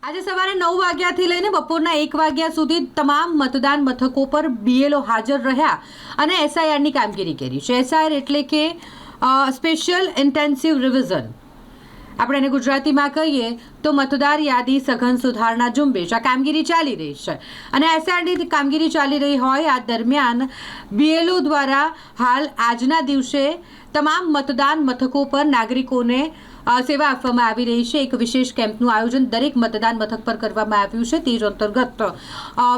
આજે સવારે 9 વાગ્યાથી લઈને બપોરના 1 વાગ્યા સુધી તમામ મતદાન મથકો પર બીએલઓ હાજર રહ્યા અને એસઆઈઆરની કામગીરી કરી છે। એસઆઈઆર એટલે કે સ્પેશિયલ ઇન્ટેન્સિવ રિવિઝન, આપણે એને ગુજરાતીમાં કહીએ તો મતદાર યાદી સઘન સુધારણા ઝુંબેશ આ કામગીરી ચાલી રહી છે અને એસઆઈઆરની કામગીરી ચાલી રહી હોય આ દરમિયાન બીએલઓ દ્વારા હાલ આજના દિવસે તમામ મતદાન મથકો પર નાગરિકોને સેવા આપવામાં આવી રહી છે। એક વિશેષ કેમ્પનું આયોજન દરેક મતદાન મથક પર કરવામાં આવ્યું છે। તે જ અંતર્ગત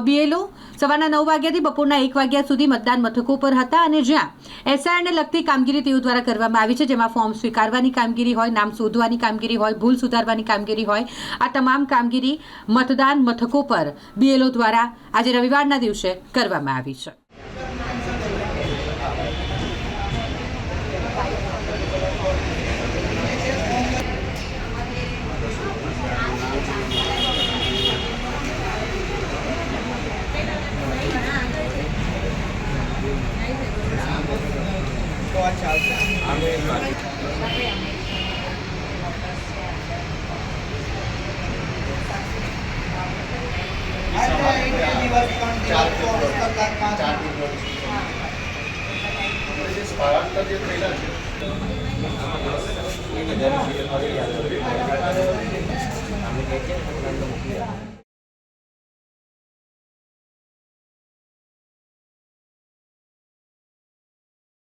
બીએલઓ સવારના 9 વાગ્યાથી બપોરના 1 વાગ્યા સુધી મતદાન મથકો પર હતા અને જ્યાં એસઆઈઆરને લગતી કામગીરી તેઓ દ્વારા કરવામાં આવી છે, જેમાં ફોર્મ સ્વીકારવાની કામગીરી હોય, નામ શોધવાની કામગીરી હોય, ભૂલ સુધારવાની કામગીરી હોય, આ તમામ કામગીરી મતદાન મથકો પર બીએલઓ દ્વારા આજે રવિવારના દિવસે કરવામાં આવી છે। સ્થળાંતર